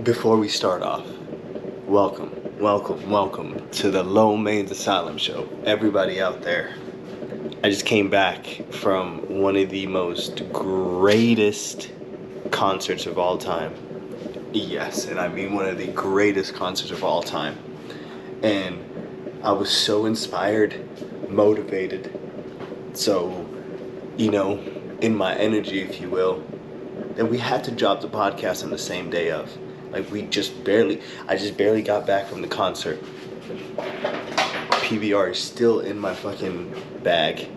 Before we start off, welcome to the Low Main's Asylum Show. Everybody out there, I just came back from one of the most greatest concerts of all time. Yes, and I mean one of the greatest concerts of all time. And I was so inspired, motivated, so, in my energy, if you will, that we had to drop the podcast on the same day of. Like, I just barely got back from the concert. PVR is still in my fucking bag.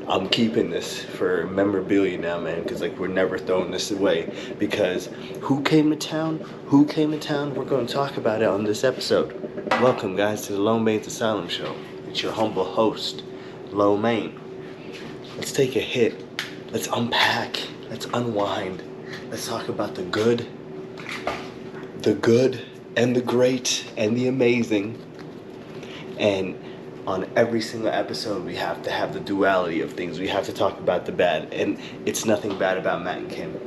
I'm keeping this for memorabilia now, man, because, we're never throwing this away. Because who came to town? We're going to talk about it on this episode. Welcome, guys, to the Low Main's Asylum Show. It's your humble host, Low Main. Let's take a hit. Let's unpack. Let's unwind. Let's talk about the good and the great and the amazing. And on every single episode, we have to have the duality of things. We have to talk about the bad. And it's nothing bad about Matt and Kim.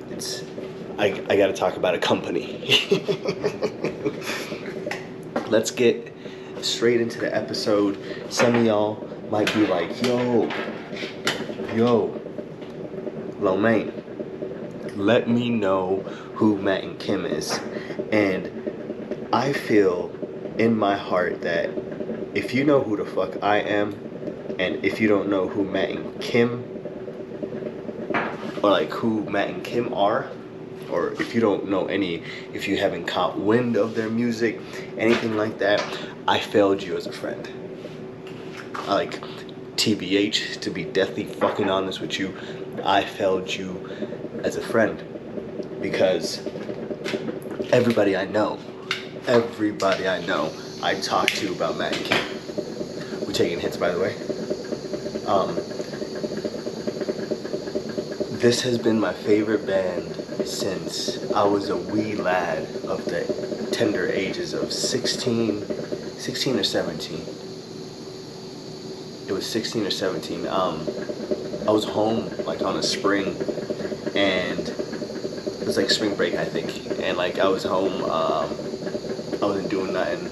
I got to talk about a company. Let's get straight into the episode. Some of y'all might be like, yo, Low Main, let me know who Matt and Kim is. And I feel in my heart that if you know who the fuck I am, and if you don't know who Matt and Kim, or who Matt and Kim are, or if you don't know if you haven't caught wind of their music, anything like that, I failed you as a friend. TBH, to be deathly fucking honest with you, I failed you as a friend. Because everybody I know, I talk to about Matt and Kim. We're taking hits, by the way. This has been my favorite band since I was a wee lad of the tender ages of 16 or 17. It was 16 or 17. I was home on a spring, and it was spring break, I think. And I was home, I wasn't doing nothing.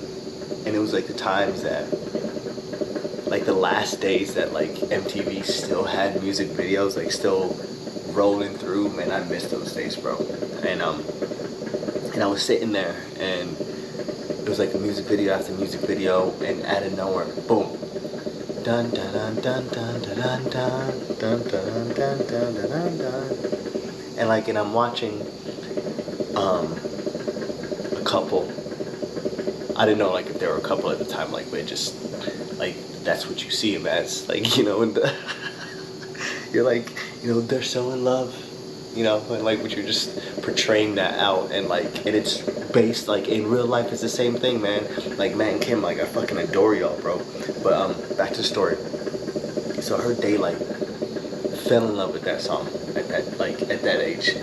And it was the times that, the last days that MTV still had music videos, still rolling through. Man, I missed those days, bro. And I was sitting there, and it was music video after music video, and out of nowhere, boom. Dun dun dun dun dun dun dun dun dun dun dun dun dun. And I'm watching a couple. I didn't know if there were a couple at the time, but it just that's what you see them as, and you're they're so in love, and but you're just portraying that out, and it's based in real life. It's the same thing, man. Matt and Kim, I fucking adore y'all, bro. But back to the story. So her Daylight fell in love with that song at that age.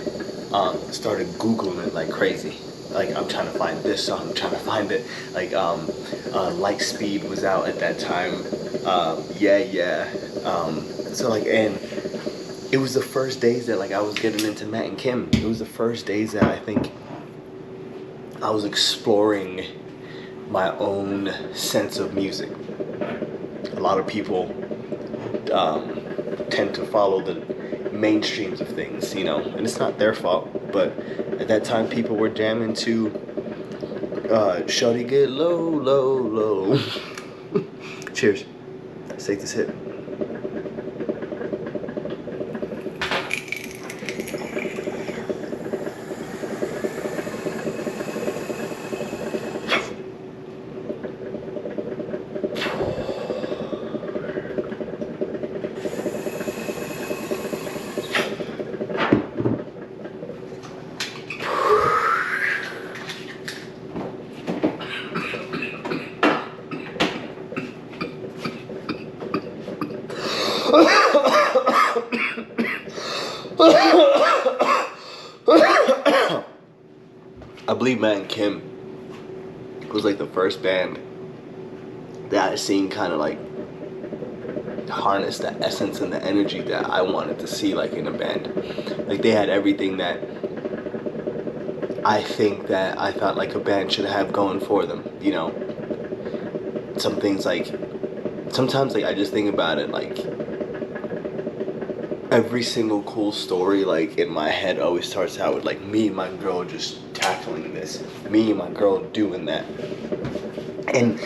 Started Googling it like crazy. I'm trying to find this song, I'm trying to find it. Light Speed was out at that time. And it was the first days that I was getting into Matt and Kim. It was the first days that I think I was exploring my own sense of music. A lot of people tend to follow the mainstreams of things, and it's not their fault, but at that time people were jamming to Shawty Get Low, Low, Low. Cheers. Let's take this hit. I believe Matt and Kim was the first band that I seen kind of harness the essence and the energy that I wanted to see in a band. They had everything that I think that I thought like a band should have going for them. You know, some things like sometimes like I just think about it like every single cool story like in my head always starts out with like me and my girl just tackling this, me and my girl doing that, and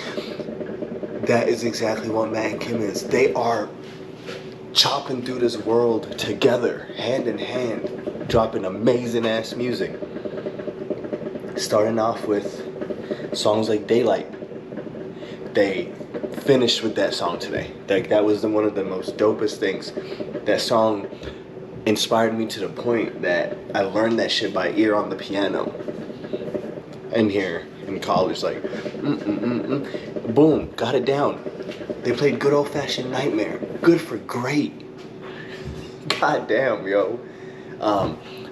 that is exactly what Matt and Kim is. They are chopping through this world together, hand in hand, dropping amazing ass music. Starting off with songs like Daylight. They finished with that song today. Like that was one of the most dopest things. That song inspired me to the point that I learned that shit by ear on the piano. And here in college, like, boom, got it down. They played Good Old Fashioned Nightmare. Good for great. God damn, yo.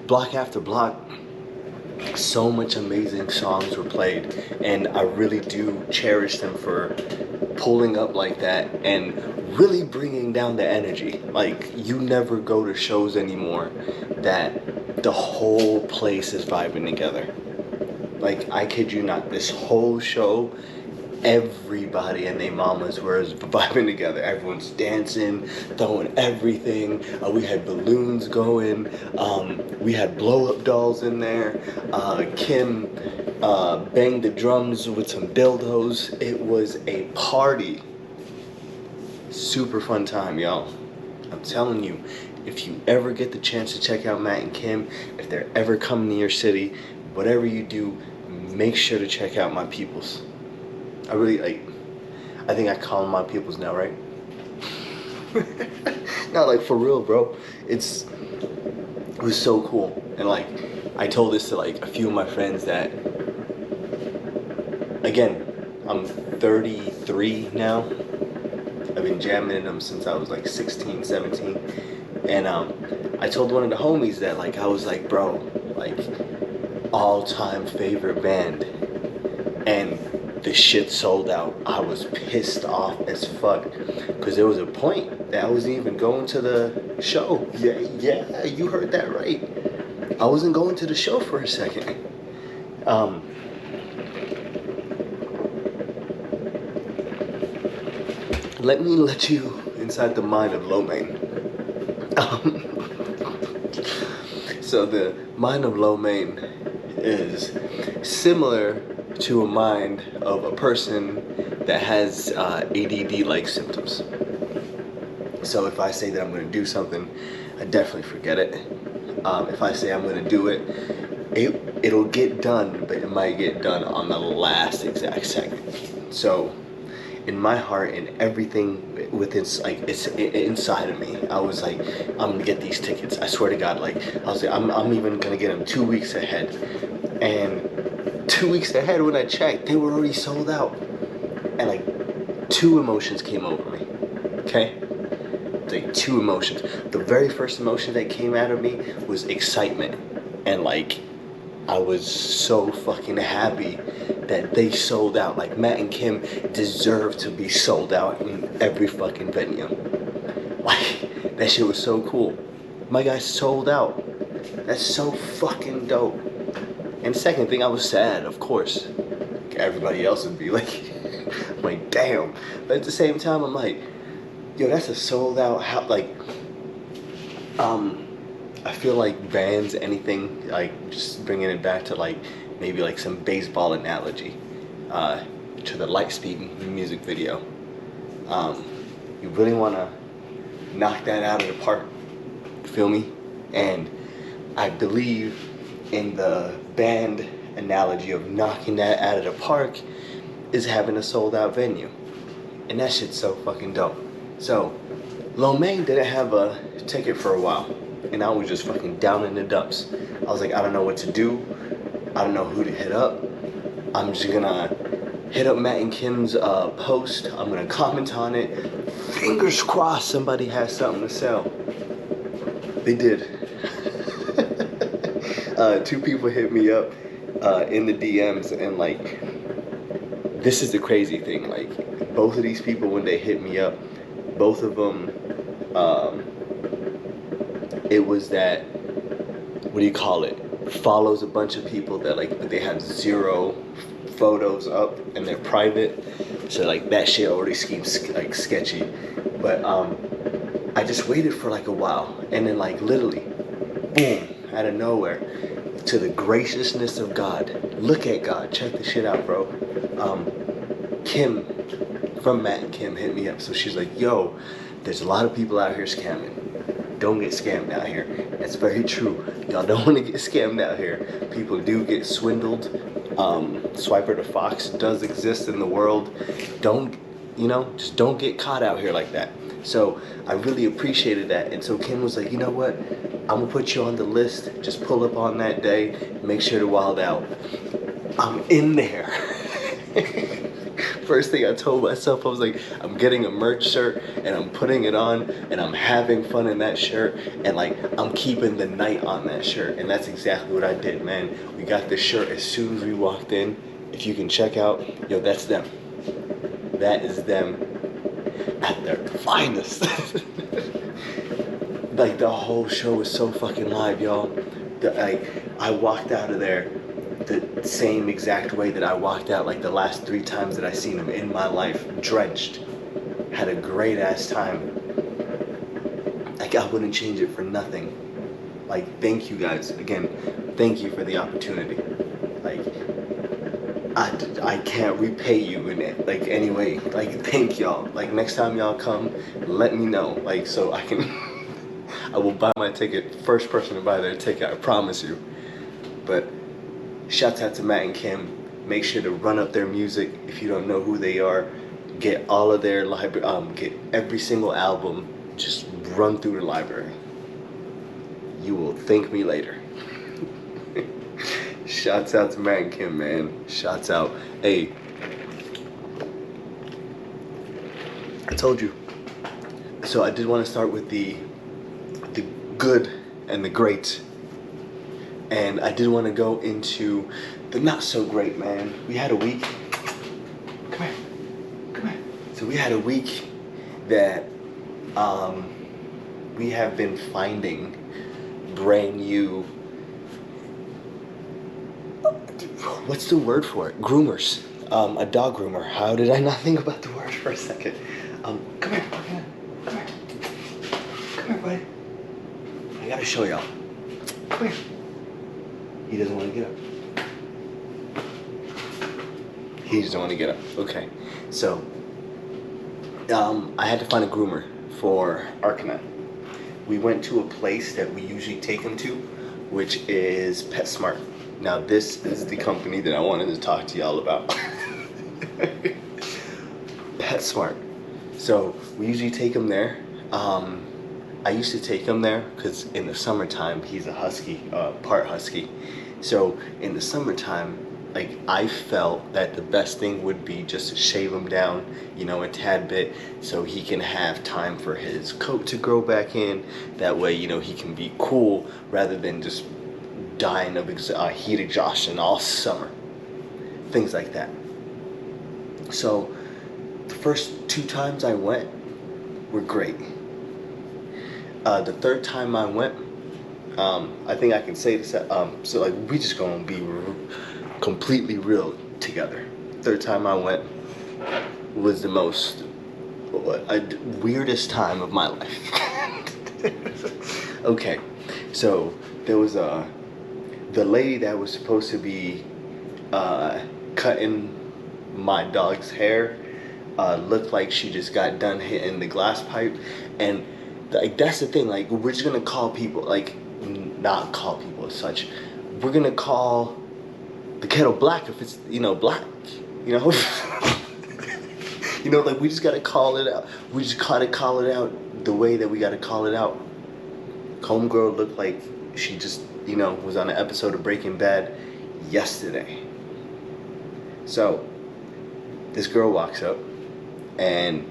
Block after block, so much amazing songs were played, and I really do cherish them for pulling up like that and really bringing down the energy. Like, you never go to shows anymore that the whole place is vibing together. Like, I kid you not, this whole show, everybody and their mamas were vibing together. Everyone's dancing, throwing everything. We had balloons going. We had blow-up dolls in there. Kim banged the drums with some dildos. It was a party. Super fun time, y'all. I'm telling you, if you ever get the chance to check out Matt and Kim, if they're ever coming to your city, whatever you do, make sure to check out my peoples. I really I think I call them my peoples now, right? Not like for real, bro. It was so cool. And like, I told this to like a few of my friends that, again, I'm 33 now. I've been jamming in them since I was like 16, 17. And I told one of the homies that like, I was like, bro, like, all-time favorite band. And the shit sold out. I was pissed off as fuck because there was a point that I wasn't even going to the show. Yeah, you heard that right. I wasn't going to the show for a second. Let me let you inside the mind of Lo Mein. So the mind of Lo Mein is similar to a mind of a person that has ADD-like symptoms. So if I say that I'm going to do something, I definitely forget it. If I say I'm going to do it, it'll get done, but it might get done on the last exact second. So in my heart and everything within, like, it's inside of me, I was like, I'm going to get these tickets. I swear to God, like, I was like, I'm even going to get them 2 weeks ahead. And 2 weeks ahead when I checked, they were already sold out. And like, two emotions came over me, okay? Like, two emotions. The very first emotion that came out of me was excitement. And like, I was so fucking happy that they sold out. Like, Matt and Kim deserve to be sold out in every fucking venue. Like, that shit was so cool. My guy sold out. That's so fucking dope. And the second thing, I was sad, of course. Everybody else would be like, I'm like, damn. But at the same time, I'm like, yo, that's a sold out house. Like, I feel like bands, anything, like, just bringing it back to like, maybe like some baseball analogy, to the Lightspeed music video. You really want to knock that out of the park, feel me? And I believe in the band analogy of knocking that out of the park is having a sold out venue. And that shit's so fucking dope. So, Lo Mein didn't have a ticket for a while. And I was just fucking down in the dumps. I was like, I don't know what to do. I don't know who to hit up. I'm just gonna hit up Matt and Kim's post. I'm gonna comment on it. Fingers crossed somebody has something to sell. They did. 2 people hit me up in the DMs, and like, this is the crazy thing. Like, both of these people, when they hit me up, both of them, it was that, what do you call it? follows a bunch of people that like, but they have 0 photos up and they're private. So like that shit already seems like sketchy. But I just waited for like a while, and then like literally, boom, out of nowhere, to the graciousness of God. Look at God. Check this shit out, bro. Kim from Matt and Kim hit me up. So she's like, yo, there's a lot of people out here scamming. Don't get scammed out here. That's very true. Y'all don't want to get scammed out here. People do get swindled. Swiper the Fox does exist in the world. Don't, just don't get caught out here like that. So I really appreciated that. And so Kim was like, you know what? I'm gonna put you on the list. Just pull up on that day. Make sure to wild out. I'm in there. First thing I told myself, I was like, I'm getting a merch shirt and I'm putting it on and I'm having fun in that shirt, and like I'm keeping the night on that shirt. And that's exactly what I did, man. We got this shirt as soon as we walked in. If you can check out, yo, that's them. That is them at their finest. Like the whole show was so fucking live, y'all. I walked out of there the same exact way that I walked out like the last 3 times that I seen him in my life, drenched. Had a great ass time. Like I wouldn't change it for nothing. Like, thank you guys again. Thank you for the opportunity. Like I can't repay you in it like anyway. Like, thank y'all. Like next time y'all come, let me know. Like so I can I will buy my ticket. First person to buy their ticket, I promise you. But shouts out to Matt and Kim. Make sure to run up their music if you don't know who they are. Get all of their library, get every single album. Just run through the library. You will thank me later. Shouts out to Matt and Kim, man. Shouts out. Hey, I told you. So I did want to start with the good and the great. And I did want to go into the not so great, man. We had a week. Come here. So we had a week that we have been finding brand new, what's the word for it? Groomers. A dog groomer. How did I not think about the word for a second? Come here, buddy. I gotta show y'all. Come here. He doesn't want to get up. He doesn't want to get up. Okay. So, I had to find a groomer for Arcanine. We went to a place that we usually take him to, which is PetSmart. Now, this is the company that I wanted to talk to y'all about. PetSmart. So, we usually take him there. I used to take him there because in the summertime, he's a husky, part husky. So in the summertime, like I felt that the best thing would be just to shave him down, a tad bit, so he can have time for his coat to grow back in. That way, he can be cool rather than just dying of heat exhaustion all summer. Things like that. So the first 2 times I went were great. The 3rd time I went, I think I can say this. So like we just gonna be completely real together. 3rd time I went was the most weirdest time of my life. Okay, so there was the lady that was supposed to be cutting my dog's hair looked like she just got done hitting the glass pipe. And like that's the thing, like we're just gonna call people, like not call people as such, we're gonna call the kettle black if it's black, like we just gotta call it out. We just gotta call it out the way that we gotta call it out. Homegirl looked like she just was on an episode of Breaking Bad yesterday. So this girl walks up, and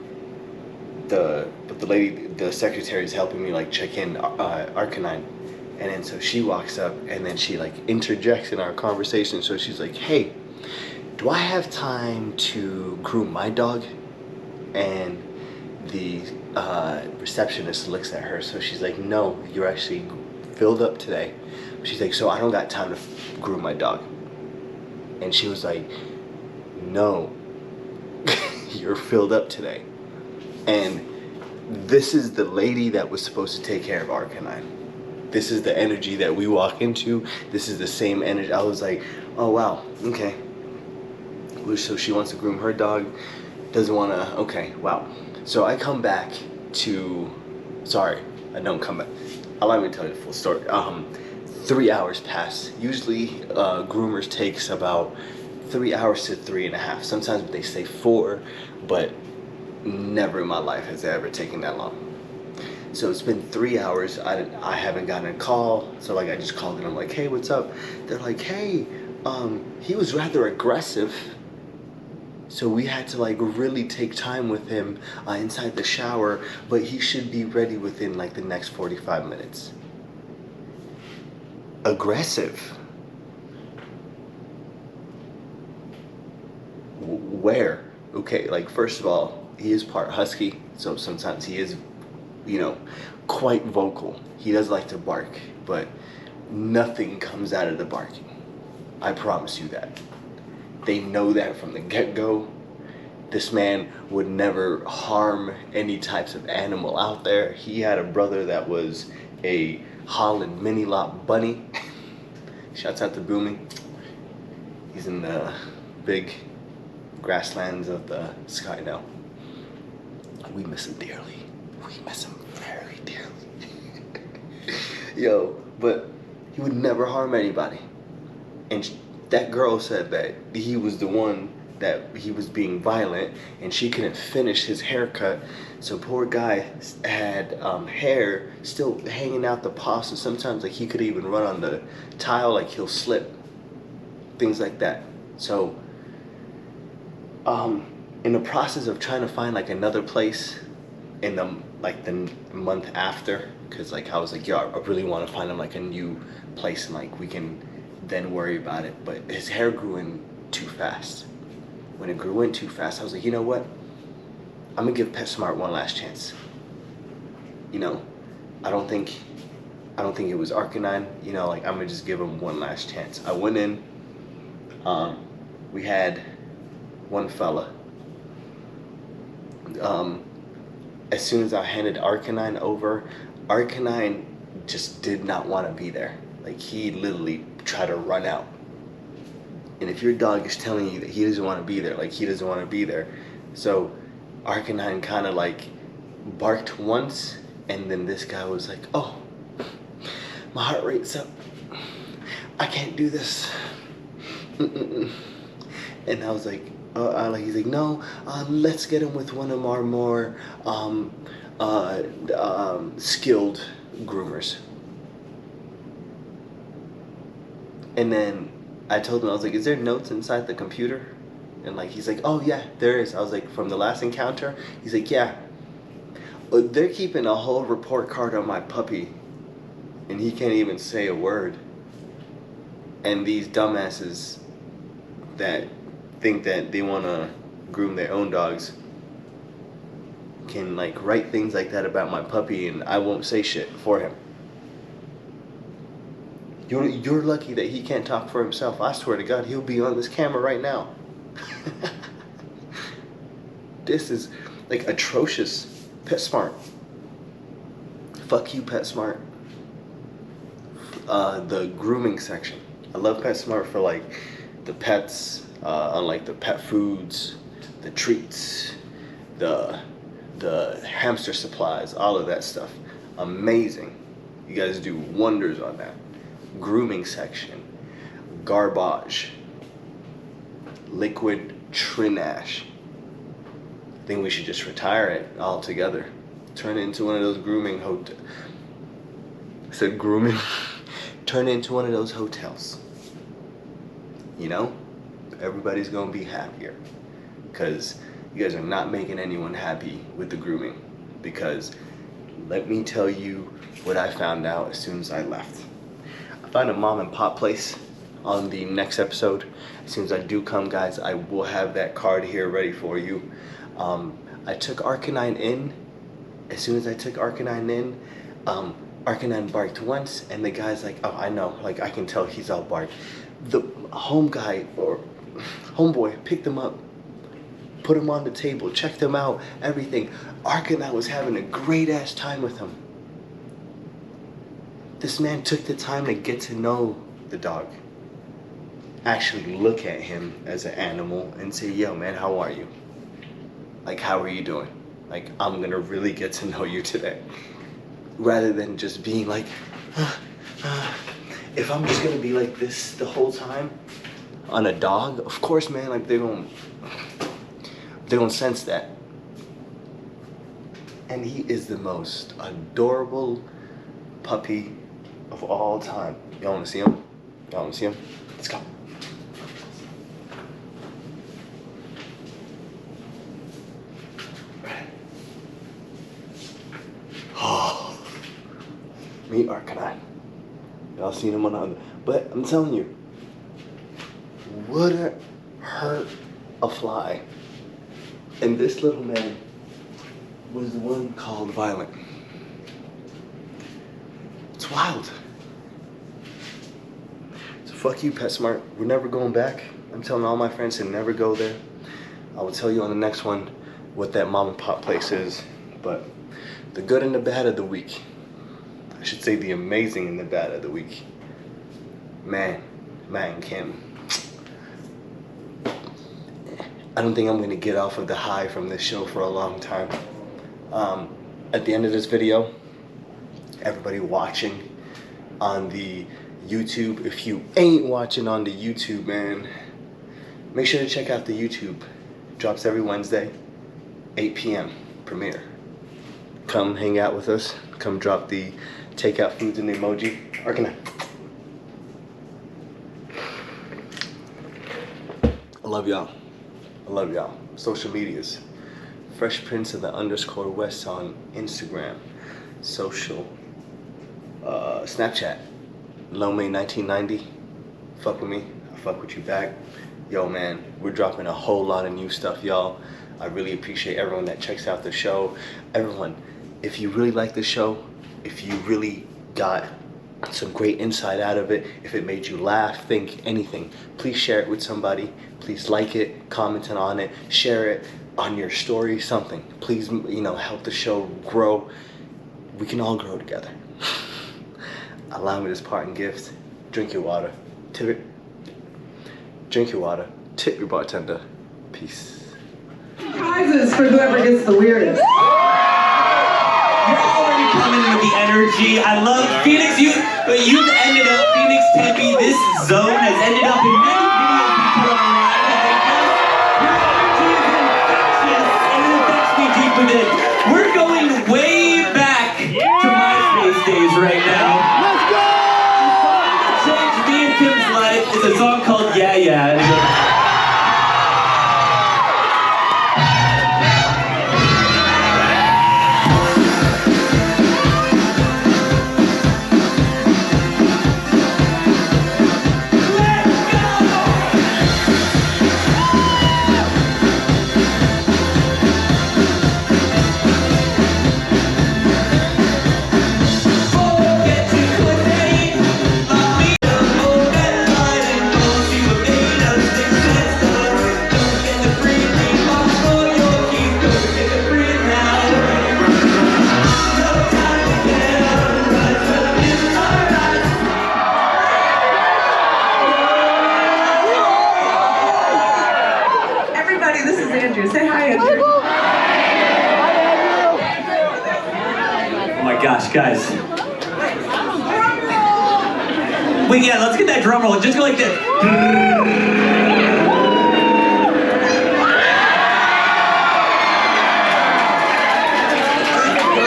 the lady, the secretary, is helping me like check in Arcanine. And then so she walks up, and then she like interjects in our conversation. So she's like, hey, do I have time to groom my dog? And the receptionist looks at her. So she's like, no, you're actually filled up today. She's like, so I don't got time to groom my dog. And she was like, no, you're filled up today. And this is the lady that was supposed to take care of Arcanine. This is the energy that we walk into. This is the same energy. I was like, oh wow, okay. So she wants to groom her dog, doesn't want to, okay, wow. So I come back to, sorry, I don't come back. Allow me to tell you the full story. 3 hours pass. Usually groomers takes about 3 hours to 3.5. Sometimes they say 4, but never in my life has it ever taken that long. So it's been 3 hours. I haven't gotten a call. So like I just called and I'm like, hey, what's up? They're like, hey, he was rather aggressive. So we had to like really take time with him inside the shower, but he should be ready within like the next 45 minutes. Aggressive? Where? Okay, like first of all, he is part husky, so sometimes he is, you know, quite vocal. He does like to bark, but nothing comes out of the barking. I promise you that. They know that from the get-go. This man would never harm any types of animal out there. He had a brother that was a Holland mini lot bunny. Shouts out to Boomy. He's in the big grasslands of the sky now. We miss him dearly. We miss him very dearly. Yo, but he would never harm anybody. And that girl said that he was the one that he was being violent, and she couldn't finish his haircut. So poor guy had hair still hanging out the paw. So sometimes like he could even run on the tile, like he'll slip, things like that. So in the process of trying to find like another place in the month after, because like I was like, yo, I really want to find him like a new place and like we can then worry about it. But his hair grew in too fast. When it grew in too fast, I was like, you know what? I'm gonna give PetSmart one last chance. You know, I don't think it was Arcanine. You know, like I'm gonna just give him one last chance. I went in. We had one fella. As soon as I handed Arcanine over, Arcanine just did not want to be there. Like he literally tried to run out. And if your dog is telling you that he doesn't want to be there, like he doesn't want to be there. So Arcanine kind of like barked once, and then this guy was like, oh, my heart rate's up. I can't do this. Mm-mm-mm. And I was like, he's like, no, let's get him with one of our more skilled groomers. And then I told him, I was like, is there notes inside the computer? And like, he's like, oh yeah, there is. I was like, from the last encounter? He's like, yeah. They're keeping a whole report card on my puppy, and he can't even say a word. And these dumbasses that think that they want to groom their own dogs can like write things like that about my puppy, and I won't say shit for him. You're lucky that he can't talk for himself. I swear to God, he'll be on this camera right now. This is like atrocious. PetSmart. Fuck you, PetSmart. The grooming section. I love PetSmart for like the pets, on like the pet foods, the treats, the hamster supplies, all of that stuff. Amazing. You guys do wonders on that. Grooming section, garbage, liquid trinash. I think we should just retire it altogether. Turn it into one of those grooming hotels. I said grooming. Turn it into one of those hotels. You know, everybody's gonna be happier because you guys are not making anyone happy with the grooming. Because let me tell you what I found out as soon as I left. Find a mom and pop place on the next episode. As soon as I do come, guys, I will have that card here ready for you. I took Arcanine in. As soon as I took Arcanine in, Arcanine barked once, and the guy's like, oh, I know, like, I can tell he's all barked. The homeboy picked him up, put him on the table, checked him out, everything. Arcanine was having a great ass time with him. This man took the time to get to know the dog. Actually look at him as an animal and say, yo man, how are you? Like, how are you doing? Like, I'm gonna really get to know you today. Rather than just being like, if I'm just gonna be like this the whole time on a dog, of course, man, like they don't sense that. And he is the most adorable puppy of all time. Y'all wanna see him? Y'all wanna see him? Let's go. Oh, meet Arcanine. Y'all seen him on the other, but I'm telling you, wouldn't hurt a fly. And this little man was the one called Violent. It's wild. So fuck you, PetSmart. We're never going back. I'm telling all my friends to never go there. I will tell you on the next one what that mom and pop place is. But the good and the bad of the week. I should say the amazing and the bad of the week. Man, Matt and Kim. I don't think I'm gonna get off of the high from this show for a long time. At the end of this video, everybody watching on the YouTube, if you ain't watching on the YouTube, man, make sure to check out the YouTube. Drops every Wednesday, 8 p.m. premiere. Come hang out with us. Come drop the takeout foods and the emoji. Arcanine. I love y'all. I love y'all. Social medias. Fresh Prince of the _West on Instagram. Social. Snapchat. Lomay1990. Fuck with me. I fuck with you back. Yo man, we're dropping a whole lot of new stuff, y'all. I really appreciate everyone that checks out the show. Everyone, if you really like the show, if you really got some great insight out of it, if it made you laugh, think, anything, please share it with somebody. Please like it, comment on it, share it on your story, something. Please, help the show grow. We can all grow together. Allow me this parting gift. Drink your water. Tip it. Drink your water. Tip your bartender. Peace. Prizes for whoever gets the weirdest. You're already coming with the energy. I love Phoenix. You've ended up, Phoenix Tempe, this zone has ended up in many videos we put online. Your energy is infectious and it affects me deep within. We're going way back to MySpace days right now. Let's go! The song that changed me and Kim's life is a song called Yeah Yeah. And it goes, Say hi, Andrew. oh my gosh, guys. Wait, yeah, let's get that drum roll. Just go like this.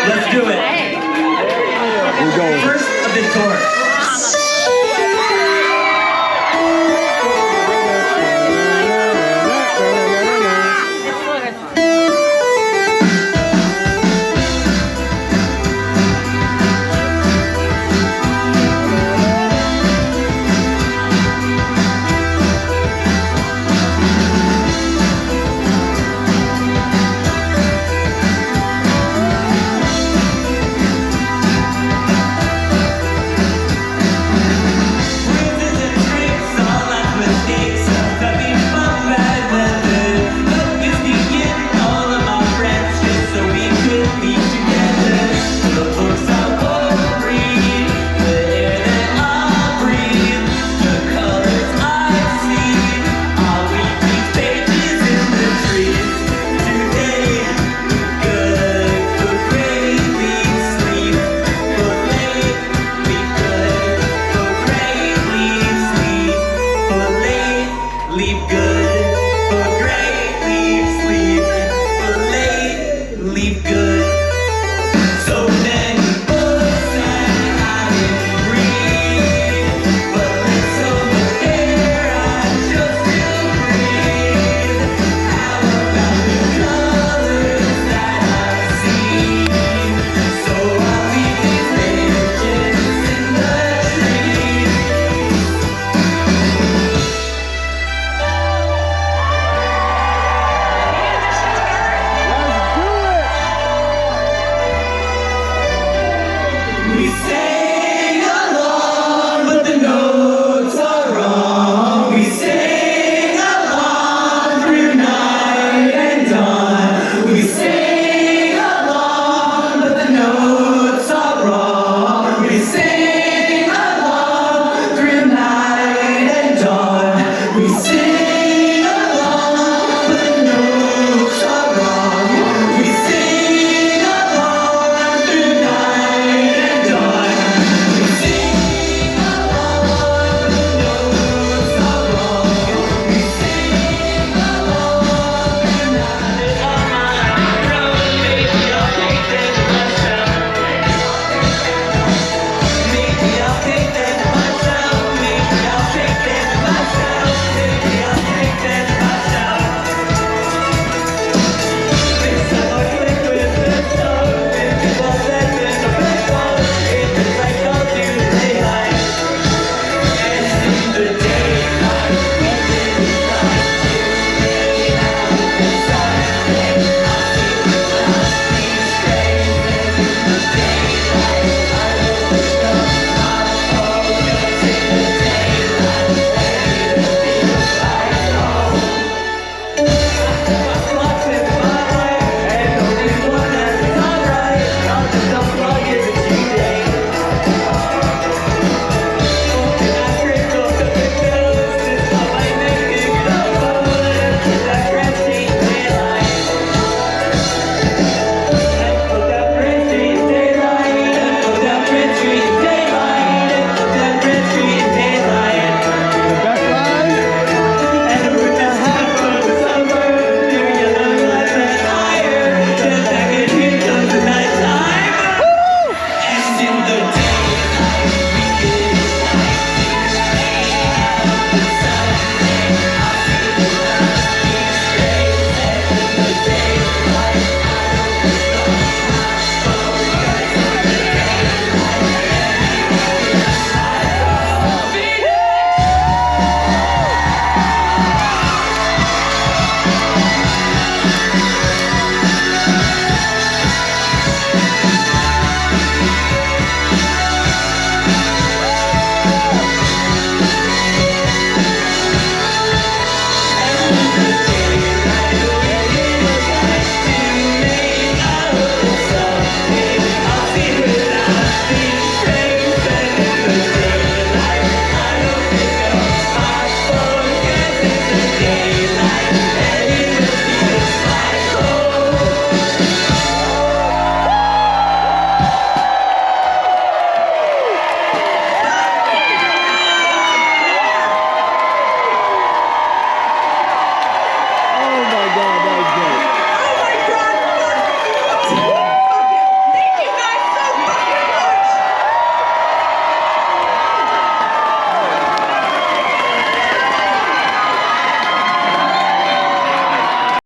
Let's do it. First of the tour.